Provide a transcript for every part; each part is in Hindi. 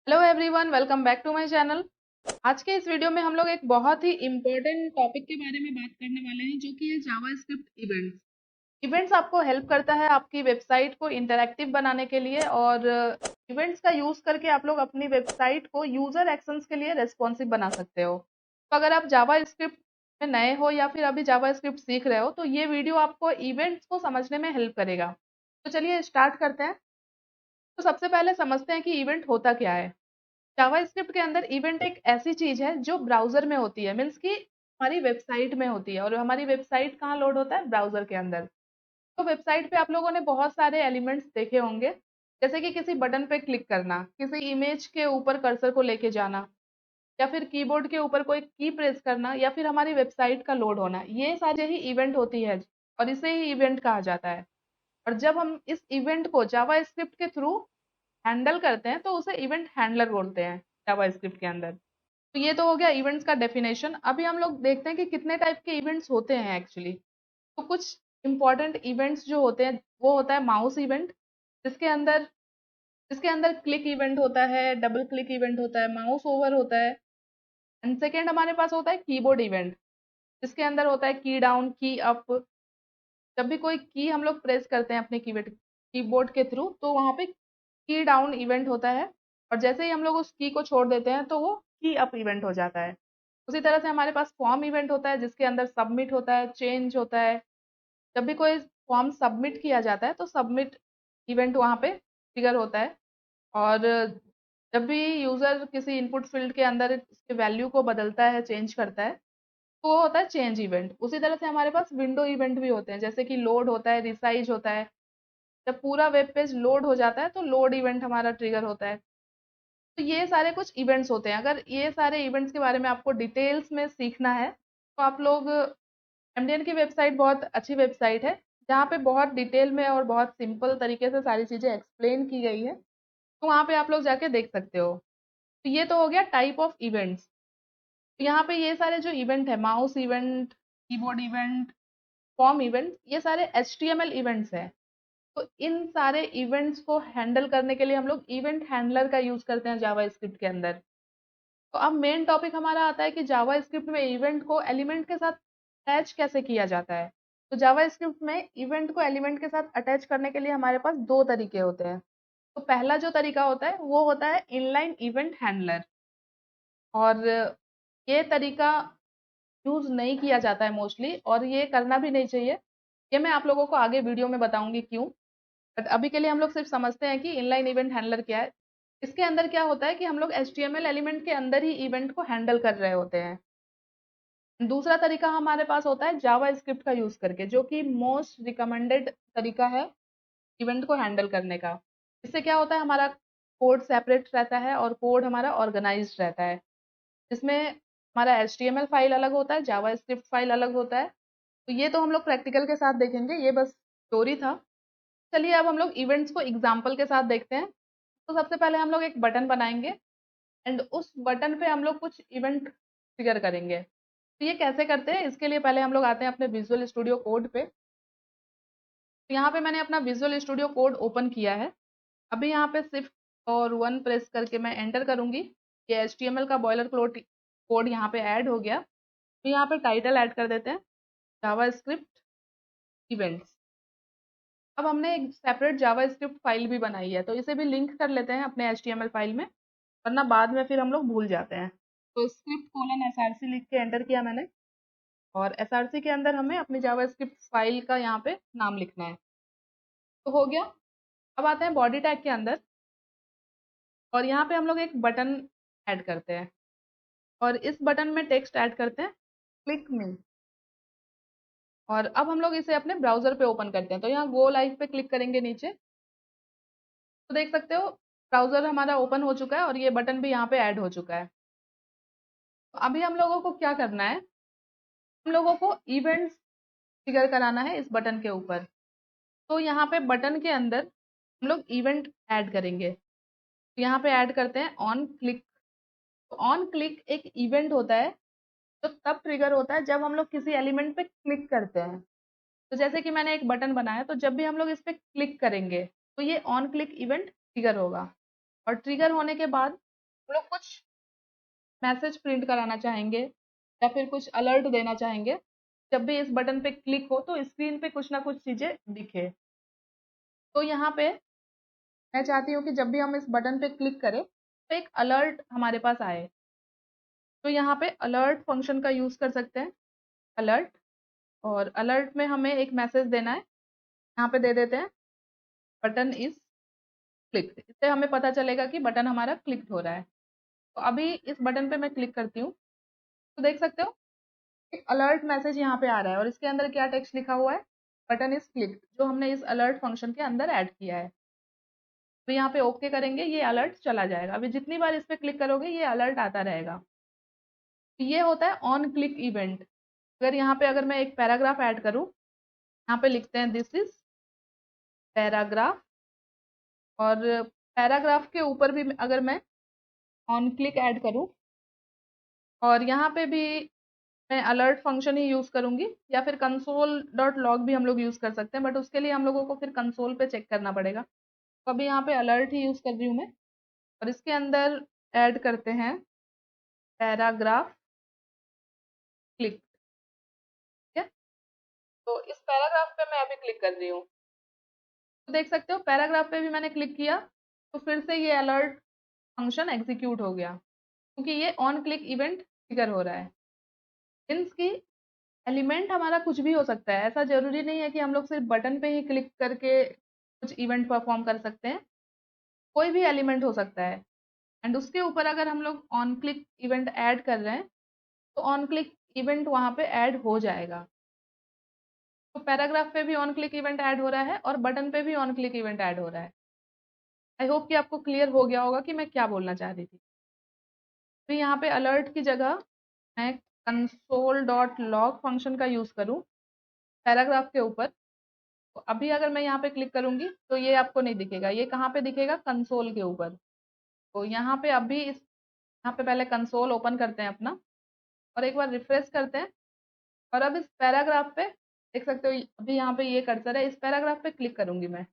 Hello everyone, welcome back to my channel. आज के इस वीडियो में हम लोग एक बहुत ही इम्पोर्टेंट टॉपिक के बारे में बात करने वाले हैं, जो कि है जावास्क्रिप्ट इवेंट्स। इवेंट्स आपको हेल्प करता है आपकी वेबसाइट को इंटरैक्टिव बनाने के लिए, और इवेंट्स का यूज करके आप लोग अपनी वेबसाइट को यूजर एक्शंस के लिए रेस्पॉन्सिव बना सकते हो। तो अगर आप जावास्क्रिप्ट में नए हो या फिर अभी जावास्क्रिप्ट सीख रहे हो, तो ये वीडियो आपको इवेंट्स को समझने में हेल्प करेगा। तो चलिए स्टार्ट करते हैं। तो सबसे पहले समझते हैं कि इवेंट होता क्या है। जावास्क्रिप्ट के अंदर इवेंट एक ऐसी चीज है जो ब्राउजर में होती है, मीन्स कि हमारी वेबसाइट में होती है। और हमारी वेबसाइट कहाँ लोड होता है? ब्राउजर के अंदर। तो वेबसाइट पे आप लोगों ने बहुत सारे एलिमेंट्स देखे होंगे, जैसे कि किसी बटन पे क्लिक करना, किसी इमेज के ऊपर कर्सर को लेके जाना, या फिर कीबोर्ड के ऊपर कोई की प्रेस करना, या फिर हमारी वेबसाइट का लोड होना। ये सारे ही इवेंट होती है और इसे ही इवेंट कहा जाता है। और जब हम इस इवेंट को जावास्क्रिप्ट के थ्रू हैंडल करते हैं, तो उसे इवेंट हैंडलर बोलते हैं जावास्क्रिप्ट के अंदर। तो ये तो हो गया इवेंट्स का डेफिनेशन। अभी हम लोग देखते हैं कि कितने टाइप के इवेंट्स होते हैं एक्चुअली। तो कुछ इंपॉर्टेंट इवेंट्स जो होते हैं, वो होता है माउस इवेंट, जिसके अंदर जिसके अंदर क्लिक इवेंट होता है, डबल क्लिक इवेंट होता है, माउस ओवर होता है। एंड सेकेंड हमारे पास होता है कीबोर्ड इवेंट, जिसके अंदर होता है की डाउन, की अप। जब भी कोई की हम लोग प्रेस करते हैं अपने कीबोर्ड के थ्रू, तो वहां पे की डाउन इवेंट होता है। और जैसे ही हम लोग उस की को छोड़ देते हैं, तो वो की अप इवेंट हो जाता है। उसी तरह से हमारे पास फॉर्म इवेंट होता है, जिसके अंदर सबमिट होता है, चेंज होता है। जब भी कोई फॉर्म सबमिट किया जाता है, तो सबमिट इवेंट वहां पे ट्रिगर होता है। और जब भी यूजर किसी इनपुट फील्ड के अंदर इसके वैल्यू को बदलता है, चेंज करता है, तो वो होता है चेंज इवेंट। उसी तरह से हमारे पास विंडो इवेंट भी होते हैं, जैसे कि लोड होता है, रिसाइज होता है। जब पूरा वेब पेज लोड हो जाता है, तो लोड इवेंट हमारा ट्रिगर होता है। तो ये सारे कुछ इवेंट्स होते हैं। अगर ये सारे इवेंट्स के बारे में आपको डिटेल्स में सीखना है, तो आप लोग एमडीएन की वेबसाइट बहुत अच्छी वेबसाइट है, जहाँ पे बहुत डिटेल में और बहुत सिंपल तरीके से सारी चीज़ें एक्सप्लेन की गई है। तो वहाँ पे आप लोग जाके देख सकते हो। तो ये तो हो गया टाइप ऑफ इवेंट्स। यहाँ पे ये सारे जो इवेंट है, mouse event, keyboard event, form event, ये सारे एचटीएमएल इवेंट्स हैं। तो इन सारे इवेंट्स को हैंडल करने के लिए हम लोग इवेंट हैंडलर का यूज करते हैं जावास्क्रिप्ट के अंदर। तो अब मेन टॉपिक हमारा आता है कि जावास्क्रिप्ट में इवेंट को एलिमेंट के साथ अटैच कैसे किया जाता है। तो जावास्क्रिप्ट में इवेंट को एलिमेंट के साथ अटैच करने के लिए हमारे पास दो तरीके होते हैं। तो पहला जो तरीका होता है, वो होता है इनलाइन इवेंट हैंडलर। और ये तरीका यूज नहीं किया जाता है मोस्टली, और ये करना भी नहीं चाहिए। ये मैं आप लोगों को आगे वीडियो में बताऊंगी क्यों। बट अभी के लिए हम लोग सिर्फ समझते हैं कि इनलाइन इवेंट हैंडलर क्या है। इसके अंदर क्या होता है कि हम लोग एचटीएमएल एलिमेंट के अंदर ही इवेंट को हैंडल कर रहे होते हैं। दूसरा तरीका हमारे पास होता है जावा स्क्रिप्ट का यूज करके, जो कि मोस्ट रिकमेंडेड तरीका है इवेंट को हैंडल करने का। इससे क्या होता है, हमारा कोड सेपरेट रहता है और कोड हमारा ऑर्गेनाइज्ड रहता है। जिसमें हमारा एचटीएमएल फाइल अलग होता है, जावा स्क्रिप्ट फाइल अलग होता है। तो ये तो हम लोग प्रैक्टिकल के साथ देखेंगे, ये बस स्टोरी था। चलिए अब हम लोग इवेंट्स को एग्जाम्पल के साथ देखते हैं। तो सबसे पहले हम लोग एक बटन बनाएंगे, एंड उस बटन पे हम लोग कुछ इवेंट ट्रिगर करेंगे। तो ये कैसे करते हैं, इसके लिए पहले हम लोग आते हैं अपने विजुअल स्टूडियो कोड पे। तो यहाँ पे मैंने अपना विजुअल स्टूडियो कोड ओपन किया है। अभी यहाँ पे शिफ्ट और वन प्रेस करके मैं एंटर करूंगी। ये एचटीएमएल का बॉयलर कोड यहाँ पे ऐड हो गया। तो यहाँ पे टाइटल ऐड कर देते हैं, जावा स्क्रिप्ट इवेंट्स। अब हमने एक सेपरेट जावा स्क्रिप्ट फाइल भी बनाई है, तो इसे भी लिंक कर लेते हैं अपने एचटीएमएल फाइल में, वरना बाद में फिर हम लोग भूल जाते हैं। तो स्क्रिप्ट कोलन एसआरसी लिख के एंटर किया मैंने, और एसआरसी के अंदर हमें अपनी जावा स्क्रिप्ट फाइल का यहाँ पे नाम लिखना है। तो हो गया। अब आते हैं बॉडी टैग के अंदर, और यहाँ पे हम लोग एक बटन ऐड करते हैं, और इस बटन में टेक्स्ट ऐड करते हैं, क्लिक मी। और अब हम लोग इसे अपने ब्राउजर पे ओपन करते हैं। तो यहाँ गो लाइव पे क्लिक करेंगे नीचे, तो देख सकते हो ब्राउजर हमारा ओपन हो चुका है, और ये बटन भी यहाँ पे ऐड हो चुका है। तो अभी हम लोगों को क्या करना है, हम लोगों को इवेंट्स ट्रिगर कराना है इस बटन के ऊपर। तो यहाँ पे बटन के अंदर हम लोग इवेंट ऐड करेंगे। तो यहाँ पे ऐड करते हैं ऑन क्लिक। तो ऑन क्लिक एक इवेंट होता है, जो तब ट्रिगर होता है जब हम लोग किसी एलिमेंट पे क्लिक करते हैं। तो जैसे कि मैंने एक बटन बनाया, तो जब भी हम लोग इस पे क्लिक करेंगे, तो ये ऑन क्लिक इवेंट ट्रिगर होगा। और ट्रिगर होने के बाद हम लोग कुछ मैसेज प्रिंट कराना चाहेंगे या फिर कुछ अलर्ट देना चाहेंगे, जब भी इस बटन पे क्लिक हो तो स्क्रीन पे कुछ ना कुछ चीज़ें दिखे। तो यहाँ पे मैं चाहती हूँ कि जब भी हम इस बटन पे क्लिक करें, तो एक अलर्ट हमारे पास आए। तो यहाँ पे अलर्ट फंक्शन का यूज़ कर सकते हैं, अलर्ट, और अलर्ट में हमें एक मैसेज देना है। यहाँ पे दे देते हैं बटन इज़ क्लिक्ड। इससे हमें पता चलेगा कि बटन हमारा क्लिक हो रहा है। तो अभी इस बटन पे मैं क्लिक करती हूँ, तो देख सकते हो एक अलर्ट मैसेज यहाँ पे आ रहा है और इसके अंदर क्या टेक्स्ट लिखा हुआ है, बटन इज़ क्लिक्ड, जो हमने इस अलर्ट फंक्शन के अंदर ऐड किया है। तो यहाँ पे ओके करेंगे, ये अलर्ट चला जाएगा। अभी जितनी बार इस पे क्लिक करोगे ये अलर्ट आता रहेगा। तो ये होता है ऑन क्लिक इवेंट। अगर यहाँ पे अगर मैं एक पैराग्राफ ऐड करूँ, यहाँ पे लिखते हैं दिस इज पैराग्राफ, और पैराग्राफ के ऊपर भी अगर मैं ऑन क्लिक ऐड करूँ और यहाँ पे भी मैं अलर्ट फंक्शन ही यूज़ करूँगी, या फिर कंसोल डॉट लॉग भी हम लोग यूज़ कर सकते हैं, बट उसके लिए हम लोगों को फिर कंसोल पे चेक करना पड़ेगा। तो अभी यहाँ पे अलर्ट ही यूज़ कर रही हूँ मैं, और इसके अंदर ऐड करते हैं पैराग्राफ क्लिक। ठीक है, तो इस पैराग्राफ पे मैं अभी क्लिक कर रही हूँ। तो देख सकते हो पैराग्राफ पे भी मैंने क्लिक किया, तो फिर से ये अलर्ट फंक्शन एग्जीक्यूट हो गया, क्योंकि ये ऑन क्लिक इवेंट ट्रिगर हो रहा है। मीन्स कि एलिमेंट हमारा कुछ भी हो सकता है, ऐसा ज़रूरी नहीं है कि हम लोग सिर्फ बटन पे ही क्लिक करके कुछ इवेंट परफॉर्म कर सकते हैं। कोई भी एलिमेंट हो सकता है, एंड उसके ऊपर अगर हम लोग ऑन क्लिक इवेंट ऐड कर रहे हैं, तो ऑन क्लिक इवेंट वहाँ पे ऐड हो जाएगा। तो पैराग्राफ पे भी ऑन क्लिक इवेंट ऐड हो रहा है और बटन पे भी ऑन क्लिक इवेंट ऐड हो रहा है। आई होप कि आपको क्लियर हो गया होगा कि मैं क्या बोलना चाह रही थी। तो यहाँ पे अलर्ट की जगह मैं कंसोल डॉट लॉग फंक्शन का यूज़ करूँ पैराग्राफ के ऊपर, तो अभी अगर मैं यहाँ पे क्लिक करूँगी तो ये आपको नहीं दिखेगा। ये कहाँ पे दिखेगा, कंसोल के ऊपर। तो यहाँ पे अभी इस यहाँ पे पहले कंसोल ओपन करते हैं अपना, और एक बार रिफ्रेश करते हैं, और अब इस पैराग्राफ पे देख सकते हो अभी यहाँ पे ये कर्सर है, इस पैराग्राफ पे क्लिक करूंगी मैं,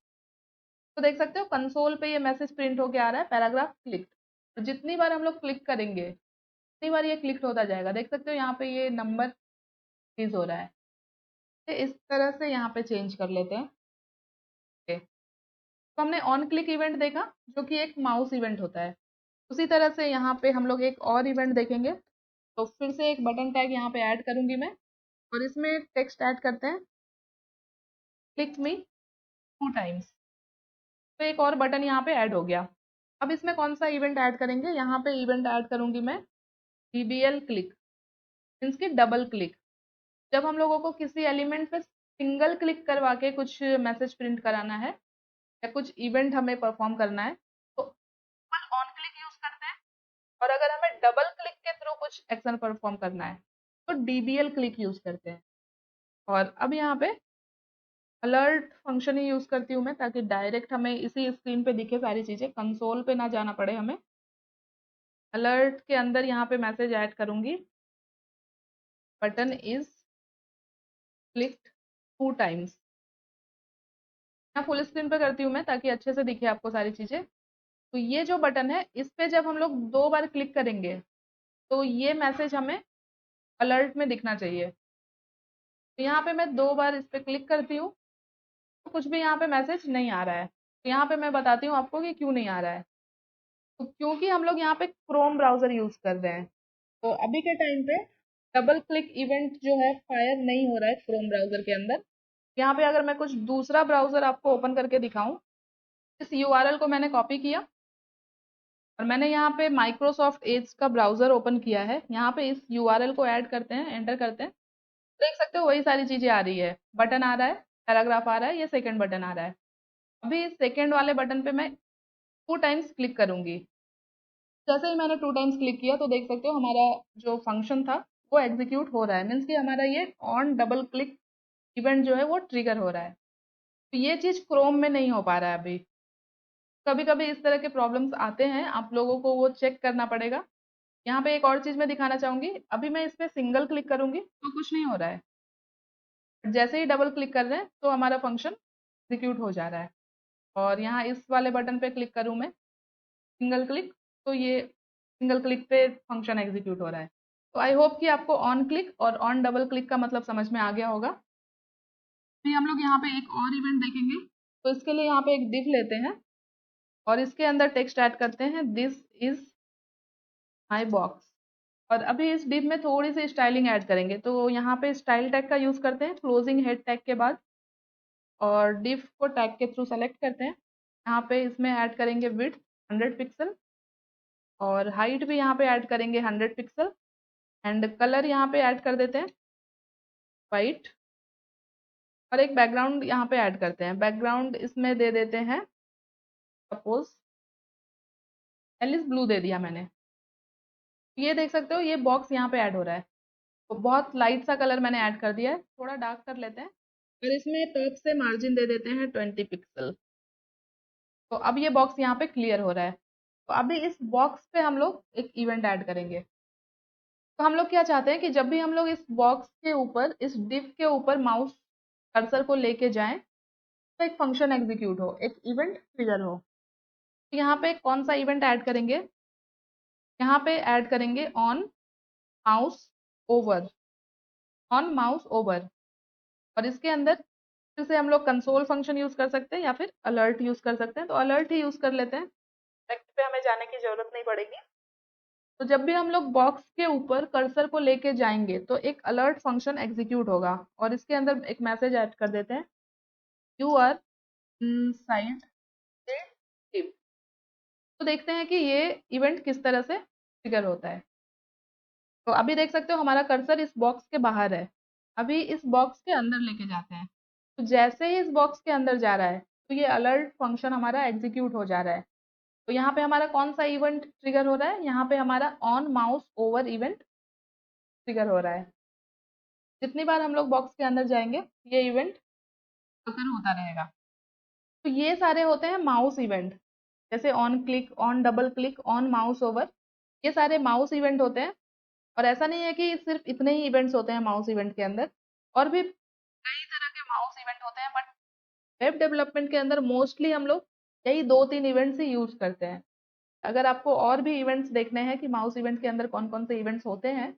तो देख सकते हो कंसोल पे ये मैसेज प्रिंट होके आ रहा है पैराग्राफ क्लिक। तो जितनी बार हम लोग क्लिक करेंगे उतनी बार ये क्लिक होता जाएगा। देख सकते हो यहाँ पे ये नंबर इंक्रीज हो रहा है। तो इस तरह से यहाँ पे चेंज कर लेते हैं। ओके, तो हमने ऑन क्लिक इवेंट देखा, जो कि एक माउस इवेंट होता है। उसी तरह से यहाँ पे हम लोग एक और इवेंट देखेंगे। तो फिर से एक बटन टैग यहाँ पे ऐड करूंगी मैं, और इसमें टेक्स्ट ऐड करते हैं क्लिक मी 2 टाइम्स। तो एक और बटन यहाँ पे ऐड हो गया। अब इसमें कौन सा इवेंट ऐड करेंगे, यहाँ पे इवेंट ऐड करूंगी मैं डीबीएल क्लिक, मीन्स की डबल क्लिक। जब हम लोगों को किसी एलिमेंट पे सिंगल क्लिक करवा के कुछ मैसेज प्रिंट कराना है या कुछ इवेंट हमें परफॉर्म करना है, तो ऑन क्लिक यूज करते हैं, और अगर हमें डबल क्लिक के थ्रू कुछ एक्शन परफॉर्म करना है तो डीबीएल क्लिक यूज करते हैं। और अब यहाँ पे अलर्ट फंक्शन ही यूज करती हूँ मैं, ताकि डायरेक्ट हमें इसी स्क्रीन पे दिखे सारी चीजें, कंसोल पे ना जाना पड़े हमें। अलर्ट के अंदर यहाँ पे मैसेज ऐड करूंगी बटन इज क्लिक्ड 2 टाइम्स। मैं फुल स्क्रीन पे करती हूँ मैं, ताकि अच्छे से दिखे आपको सारी चीजें। तो ये जो बटन है इस पे जब हम लोग 2 बार क्लिक करेंगे तो ये मैसेज हमें अलर्ट में दिखना चाहिए। तो यहाँ पे मैं 2 बार इस पे क्लिक करती हूँ, तो कुछ भी यहाँ पे मैसेज नहीं आ रहा है। तो यहाँ पे मैं बताती हूँ आपको कि क्यों नहीं आ रहा है। तो क्योंकि हम लोग यहाँ पे क्रोम ब्राउजर यूज कर रहे हैं, तो अभी के टाइम पे डबल क्लिक इवेंट जो है फायर नहीं हो रहा है क्रोम ब्राउजर के अंदर। यहाँ पे अगर मैं कुछ दूसरा ब्राउजर आपको ओपन करके दिखाऊं, इस यूआरएल को मैंने कॉपी किया और मैंने यहाँ पे माइक्रोसॉफ्ट एज का ब्राउजर ओपन किया है। यहाँ पे इस यूआरएल को ऐड करते हैं, एंटर करते हैं, देख सकते हो वही सारी चीजें आ रही है। बटन आ रहा है, पैराग्राफ आ रहा है, ये सेकंड बटन आ रहा है। अभी इस सेकंड वाले बटन पे मैं 2 टाइम्स क्लिक करूंगी। जैसे ही मैंने 2 टाइम्स क्लिक किया तो देख सकते हो हमारा जो फंक्शन था वो एग्जीक्यूट हो रहा है, मीन्स कि हमारा ये ऑन डबल क्लिक इवेंट जो है वो ट्रिगर हो रहा है। तो ये चीज़ क्रोम में नहीं हो पा रहा है अभी। कभी कभी इस तरह के प्रॉब्लम्स आते हैं, आप लोगों को वो चेक करना पड़ेगा। यहाँ पे एक और चीज़ मैं दिखाना चाहूंगी, अभी मैं इस पे सिंगल क्लिक करूंगी तो कुछ नहीं हो रहा है, जैसे ही डबल क्लिक कर रहे हैं तो हमारा फंक्शन एग्जीक्यूट हो जा रहा है। और यहाँ इस वाले बटन पे क्लिक करूँ मैं सिंगल क्लिक, तो ये सिंगल क्लिक पे फंक्शन एग्जीक्यूट हो रहा है। तो आई होप कि आपको ऑन क्लिक और ऑन डबल क्लिक का मतलब समझ में आ गया होगा। फिर हम लोग यहाँ पे एक और इवेंट देखेंगे। तो इसके लिए यहाँ पे एक div लेते हैं और इसके अंदर टेक्स्ट ऐड करते हैं, दिस इज माई बॉक्स। और अभी इस div में थोड़ी सी स्टाइलिंग ऐड करेंगे, तो यहाँ पे स्टाइल टैग का यूज करते हैं क्लोजिंग हेड टैग के बाद, और div को टैग के थ्रू सेलेक्ट करते हैं। यहाँ पे इसमें ऐड करेंगे विड्थ 100 पिक्सल और हाइट भी यहाँ पे ऐड करेंगे 100 पिक्सल, एंड कलर यहाँ पे ऐड कर देते हैं वाइट, और एक बैकग्राउंड यहाँ पे ऐड करते हैं। बैकग्राउंड इसमें दे देते हैं सपोज एलिस ब्लू दे दिया मैंने। ये देख सकते हो ये बॉक्स यहाँ पे ऐड हो रहा है। तो बहुत लाइट सा कलर मैंने ऐड कर दिया है, थोड़ा डार्क कर लेते हैं और इसमें टॉप से मार्जिन दे देते हैं 20 पिक्सल। तो अब ये बॉक्स यहाँ पे क्लियर हो रहा है। तो अभी इस बॉक्स पे हम लोग एक इवेंट ऐड करेंगे। तो हम लोग क्या चाहते हैं कि जब भी हम लोग इस बॉक्स के ऊपर, इस डिव के ऊपर माउस कर्सर को लेके जाएं, तो एक फंक्शन एग्जीक्यूट हो, एक इवेंट ट्रिगर हो। तो यहाँ पे कौन सा इवेंट ऐड करेंगे? यहाँ पे ऐड करेंगे mouse over on mouse over. और इसके अंदर फिर से हम लोग कंसोल फंक्शन यूज कर सकते हैं या फिर अलर्ट यूज कर सकते हैं। तो अलर्ट ही यूज कर लेते हैं, टेक्स्ट पे हमें जाने की जरूरत नहीं पड़ेगी। तो जब भी हम लोग बॉक्स के ऊपर कर्सर को लेके जाएंगे तो एक अलर्ट फंक्शन एग्जीक्यूट होगा, और इसके अंदर एक मैसेज ऐड कर देते हैं, you are inside the div. तो देखते हैं कि ये इवेंट किस तरह से ट्रिगर होता है। तो अभी देख सकते हो हमारा कर्सर इस बॉक्स के बाहर है। अभी इस बॉक्स के अंदर लेके जाते हैं। तो जैसे ही इस बॉक्स के अंदर जा रहा है तो ये अलर्ट फंक्शन हमारा एग्जीक्यूट हो जा रहा है। तो यहाँ पे हमारा कौन सा इवेंट ट्रिगर हो रहा है? यहाँ पे हमारा on mouse over event trigger हो रहा है। जितनी बार हम लोग बॉक्स के अंदर जाएंगे ये इवेंट अकर होता रहेगा। तो ये सारे होते हैं माउस इवेंट, जैसे on click, on double click, on mouse over, ये सारे माउस इवेंट होते हैं। और ऐसा नहीं है कि सिर्फ इतने ही इवेंट्स होते हैं माउस इवेंट के अंदर, और भी कई तरह के माउस इवेंट होते हैं, बट वेब डेवलपमेंट के अंदर मोस्टली हम लोग यही 2-3 इवेंट्स ही यूज करते हैं। अगर आपको और भी इवेंट्स देखने हैं कि माउस इवेंट के अंदर कौन कौन से इवेंट्स होते हैं,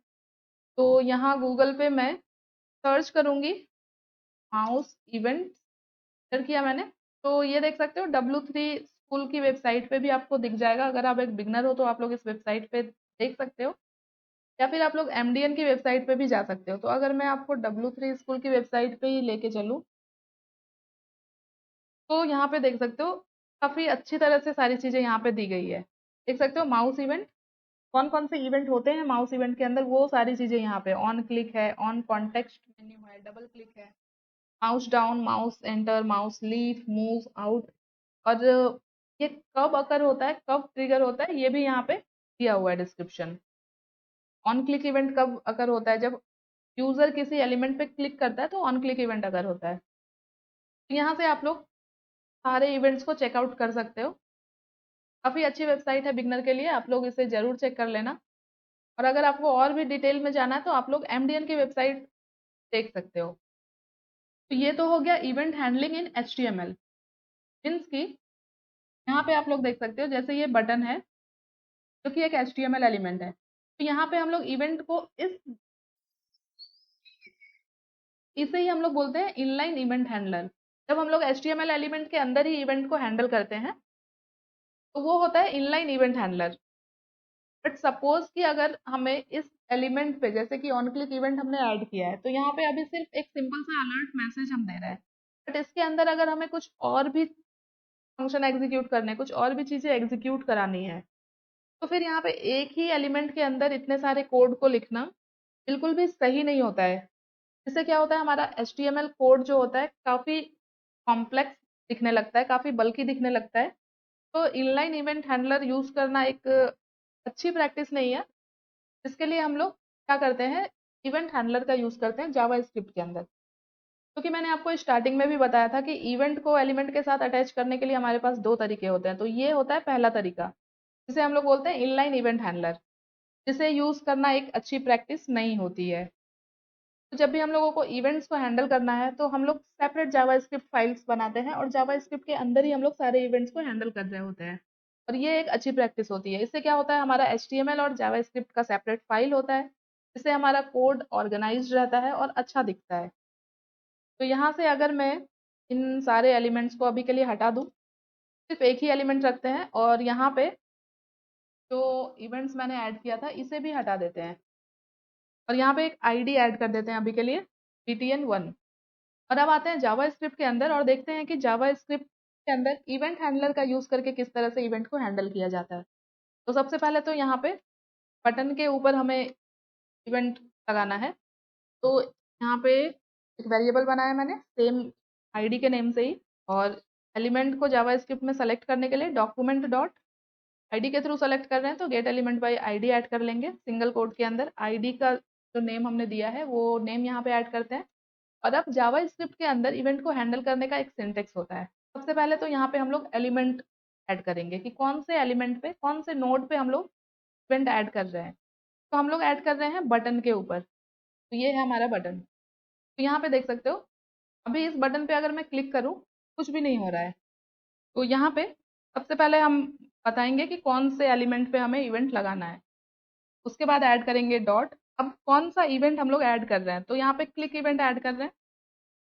तो यहाँ गूगल पे मैं सर्च करूंगी माउस इवेंट, सर्च किया मैंने। तो ये देख सकते हो W3 स्कूल की वेबसाइट पे भी आपको दिख जाएगा। अगर आप एक बिगनर हो तो आप लोग इस वेबसाइट पे देख सकते हो, या फिर आप लोग MDN की वेबसाइट पे भी जा सकते हो। तो अगर मैं आपको W3 स्कूल की वेबसाइट पे ही लेके चलूँ, तो यहाँ पे देख सकते हो काफ़ी अच्छी तरह से सारी चीज़ें यहाँ पे दी गई है। देख सकते हो माउस इवेंट, कौन कौन से इवेंट होते हैं माउस इवेंट के अंदर, वो सारी चीज़ें यहाँ पे ऑन क्लिक है, ऑन कॉन्टेक्स्ट मेन्यू है, डबल क्लिक है, mouse down, mouse enter, mouse leave, move out, और ये कब अकर होता है, कब ट्रिगर होता है, ये भी यहाँ पे दिया हुआ है डिस्क्रिप्शन। ऑन क्लिक इवेंट कब अकर होता है? जब यूजर किसी एलिमेंट पे क्लिक करता है तो ऑन क्लिक इवेंट अकर होता है। तो यहाँ से आप लोग सारे इवेंट्स को चेकआउट कर सकते हो। काफ़ी अच्छी वेबसाइट है बिगनर के लिए, आप लोग इसे ज़रूर चेक कर लेना। और अगर आपको और भी डिटेल में जाना है तो आप लोग MDN की वेबसाइट देख सकते हो। तो ये तो हो गया event handling in HTML। Means की यहाँ पे आप लोग देख सकते हो, जैसे ये बटन है जो कि एक HTML एलिमेंट है, तो यहाँ पे हम लोग इवेंट को इसे ही हम लोग बोलते हैं इनलाइन इवेंट हैंडलर। जब हम लोग HTML एलिमेंट के अंदर ही इवेंट को हैंडल करते हैं तो वो होता है inline event handler. But suppose कि अगर हमें इस एलिमेंट पे, जैसे कि ऑन क्लिक इवेंट हमने ऐड किया है, तो यहाँ पे अभी सिर्फ एक सिंपल सा अलर्ट मैसेज हम दे रहे हैं। बट इसके अंदर अगर हमें कुछ और भी फंक्शन एग्जीक्यूट करने, कुछ और भी चीजें एग्जीक्यूट करानी है, तो फिर यहाँ पे एक ही एलिमेंट के अंदर इतने सारे कोड को लिखना बिल्कुल भी सही नहीं होता है। इससे क्या होता है, हमारा HTML कोड जो होता है काफी कॉम्प्लेक्स दिखने लगता है, काफी बल्कि दिखने लगता है। तो इनलाइन इवेंट हैंडलर यूज करना एक अच्छी प्रैक्टिस नहीं है। इसके लिए हम लोग क्या करते हैं, इवेंट हैंडलर का यूज करते हैं जावा स्क्रिप्ट के अंदर। क्योंकि मैंने आपको स्टार्टिंग में भी बताया था कि इवेंट को एलिमेंट के साथ अटैच करने के लिए हमारे पास 2 तरीके होते हैं। तो ये होता है पहला तरीका, जिसे हम लोग बोलते हैं इनलाइन इवेंट हैंडलर, जिसे यूज करना एक अच्छी प्रैक्टिस नहीं होती है। तो जब भी हम लोगों को इवेंट्स को हैंडल करना है तो हम लोग सेपरेट जावा स्क्रिप्ट फाइल्स बनाते हैं, और जावा स्क्रिप्ट के अंदर ही हम लोग सारे इवेंट्स को हैंडल कर रहे होते हैं। और ये एक अच्छी प्रैक्टिस होती है। इससे क्या होता है, हमारा HTML और जावास्क्रिप्ट का सेपरेट फाइल होता है, जिससे हमारा कोड ऑर्गेनाइज्ड रहता है और अच्छा दिखता है। तो यहाँ से अगर मैं इन सारे एलिमेंट्स को अभी के लिए हटा दूँ, सिर्फ एक ही एलिमेंट रखते हैं और यहाँ पे जो इवेंट्स मैंने ऐड किया था इसे भी हटा देते हैं और यहाँ पे एक आईडी ऐड कर देते हैं अभी के लिए btn1। और अब आते हैं जावा स्क्रिप्ट के अंदर और देखते हैं कि जावा स्क्रिप्ट के अंदर इवेंट हैंडलर का यूज करके किस तरह से इवेंट को हैंडल किया जाता है। तो सबसे पहले तो यहाँ पे बटन के ऊपर हमें इवेंट लगाना है। तो यहाँ पे एक वेरिएबल बनाया मैंने सेम आईडी के नेम से ही, और एलिमेंट को जावा स्क्रिप्ट में सेलेक्ट करने के लिए डॉक्यूमेंट डॉट आईडी के थ्रू सेलेक्ट कर रहे हैं तो gate element by ID add कर लेंगे। सिंगल कोट के अंदर आईडी का जो नेम हमने दिया है वो नेम यहाँ पे ऐड करते हैं। और अब जावा स्क्रिप्ट के अंदर इवेंट को हैंडल करने का एक सिंटेक्स होता है। सबसे पहले तो यहाँ पे हम लोग एलिमेंट ऐड करेंगे कि कौन से एलिमेंट पे, कौन से नोड पे हम लोग इवेंट ऐड कर रहे हैं। तो हम लोग ऐड कर रहे हैं बटन के ऊपर। तो ये है हमारा बटन। तो यहाँ पे देख सकते हो, अभी इस बटन पे अगर मैं क्लिक करूँ कुछ भी नहीं हो रहा है। तो यहाँ पे सबसे पहले हम बताएंगे कि कौन से एलिमेंट पे हमें इवेंट लगाना है। उसके बाद ऐड करेंगे डॉट। अब कौन सा इवेंट हम लोग ऐड कर रहे हैं, तो यहाँ पे क्लिक इवेंट ऐड कर रहे हैं,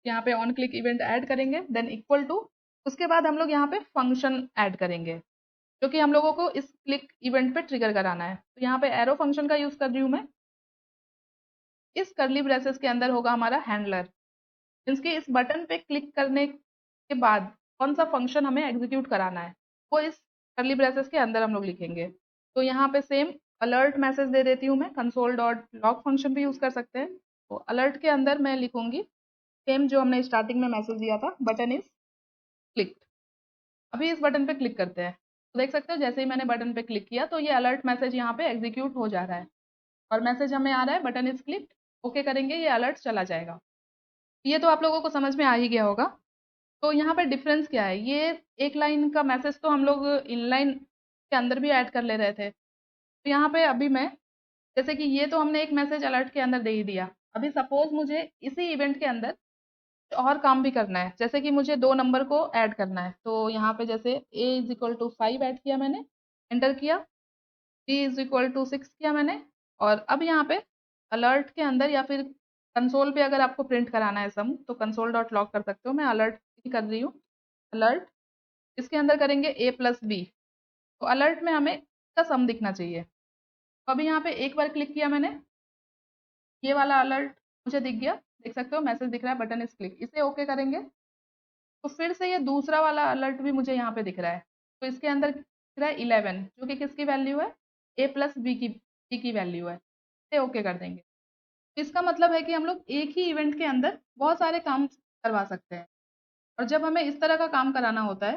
यहाँ पे ऑन क्लिक इवेंट ऐड करेंगे, देन इक्वल टू, उसके बाद हम लोग यहाँ पे फंक्शन ऐड करेंगे जो कि हम लोगों को इस क्लिक इवेंट पे ट्रिगर कराना है। तो यहाँ पे एरो फंक्शन का यूज कर रही हूँ मैं। इस करली ब्रेसेस के अंदर होगा हमारा हैंडलर, मीन्स कि इस बटन पे क्लिक करने के बाद कौन सा फंक्शन हमें एग्जीक्यूट कराना है वो इस करली ब्रेसेस के अंदर हम लोग लिखेंगे। तो यहाँ पे सेम अलर्ट मैसेज दे देती हूँ मैं, कंसोल डॉट लॉग फंक्शन भी यूज कर सकते हैं। तो अलर्ट के अंदर मैं लिखूंगी सेम जो हमने स्टार्टिंग में मैसेज दिया था, बटन इज क्लिक। अभी इस बटन पे क्लिक करते हैं तो देख सकते हो जैसे ही मैंने बटन पे क्लिक किया तो ये अलर्ट मैसेज यहाँ पे एग्जीक्यूट हो जा रहा है और मैसेज हमें आ रहा है बटन इज क्लिक। ओके करेंगे ये अलर्ट चला जाएगा। ये तो आप लोगों को समझ में आ ही गया होगा। तो यहाँ पे डिफरेंस क्या है, ये एक लाइन का मैसेज तो हम लोग इनलाइन के अंदर भी ऐड कर ले रहे थे। तो यहाँ पे अभी मैं, जैसे कि ये तो हमने एक मैसेज अलर्ट के अंदर दे ही दिया, अभी सपोज मुझे इसी इवेंट के अंदर और काम भी करना है, जैसे कि मुझे 2 नंबर को ऐड करना है। तो यहाँ पे जैसे a = 5 ऐड किया मैंने, एंटर किया, b = 6 किया मैंने, और अब यहाँ पे अलर्ट के अंदर या फिर कंसोल पे अगर आपको प्रिंट कराना है सम तो कंसोल डॉट लॉग कर सकते हो। मैं अलर्ट ही कर रही हूँ, अलर्ट, इसके अंदर करेंगे a+b। तो अलर्ट में हमें का सम दिखना चाहिए। तो अभी यहाँ पे एक बार क्लिक किया मैंने, ये वाला अलर्ट मुझे दिख गया, देख सकते हो मैसेज दिख रहा है बटन इज क्लिक, इसे ओके करेंगे तो फिर से ये दूसरा वाला अलर्ट भी मुझे यहाँ पे दिख रहा है। तो इसके अंदर दिख रहा है 11 जो कि किसकी वैल्यू है, a+b की वैल्यू है, इसे ओके कर देंगे। तो इसका मतलब है कि हम लोग एक ही इवेंट के अंदर बहुत सारे काम करवा सकते हैं। और जब हमें इस तरह का काम कराना होता है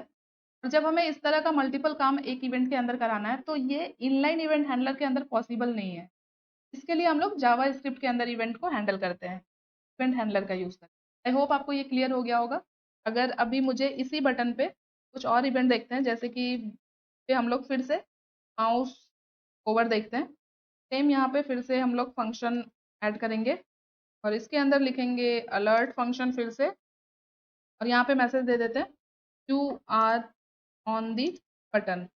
और जब हमें इस तरह का मल्टीपल काम एक इवेंट के अंदर कराना है तो ये इनलाइन इवेंट हैंडलर के अंदर पॉसिबल नहीं है। इसके लिए हम लोग जावा स्क्रिप्ट के अंदर इवेंट को हैंडल करते हैं, इवेंट हैंडलर का यूज करते हैं। आई होप आपको ये क्लियर हो गया होगा। अगर अभी मुझे इसी बटन पे कुछ और इवेंट देखते हैं, जैसे कि पे हम लोग फिर से माउस ओवर देखते हैं, सेम यहाँ पे फिर से हम लोग फंक्शन ऐड करेंगे और इसके अंदर लिखेंगे अलर्ट फंक्शन फिर से, और यहाँ पे मैसेज दे देते हैं you are on the button.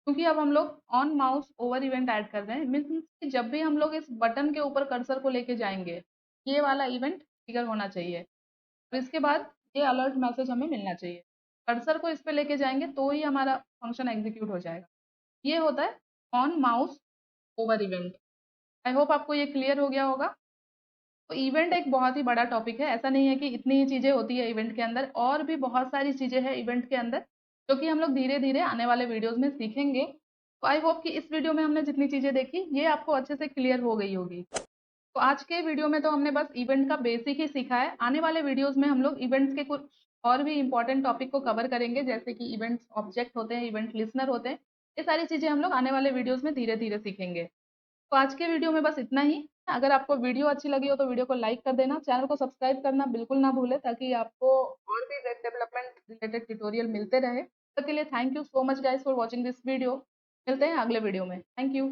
क्योंकि अब हम लोग on mouse over event add कर रहे हैं, मीन्स कि जब भी हम लोग इस बटन के ऊपर कर्सर को लेके जाएंगे ये वाला इवेंट ट्रिगर होना चाहिए और इसके बाद ये अलर्ट मैसेज हमें मिलना चाहिए। कर्सर को इस पे लेके जाएंगे तो ही हमारा फंक्शन एग्जीक्यूट हो जाएगा। ये होता है on mouse over event. I hope आपको ये क्लियर हो गया होगा। तो इवेंट एक बहुत ही बड़ा टॉपिक है, ऐसा नहीं है कि इतनी ही चीज़ें होती है इवेंट के अंदर, और भी बहुत सारी चीज़ें हैं इवेंट के अंदर जो कि हम लोग धीरे धीरे आने वाले वीडियोस में सीखेंगे। तो आई होप कि इस वीडियो में हमने जितनी चीज़ें देखी ये आपको अच्छे से क्लियर हो गई होगी। तो आज के वीडियो में तो हमने बस इवेंट का बेसिक ही सीखा है। आने वाले वीडियोस में हम लोग इवेंट्स के कुछ और भी इंपॉर्टेंट टॉपिक को कवर करेंगे, जैसे कि इवेंट्स ऑब्जेक्ट होते हैं, इवेंट लिसनर होते हैं। ये सारी चीज़ें हम लोग आने वाले वीडियोस में धीरे धीरे सीखेंगे। तो आज के वीडियो में बस इतना ही। अगर आपको वीडियो अच्छी लगी हो तो वीडियो को लाइक कर देना, चैनल को सब्सक्राइब करना बिल्कुल ना भूलें ताकि आपको और भी वेब डेवलपमेंट रिलेटेड ट्यूटोरियल मिलते रहे। तब तक के लिए thank you so much guys for watching this video. मिलते हैं अगले वीडियो में। Thank you.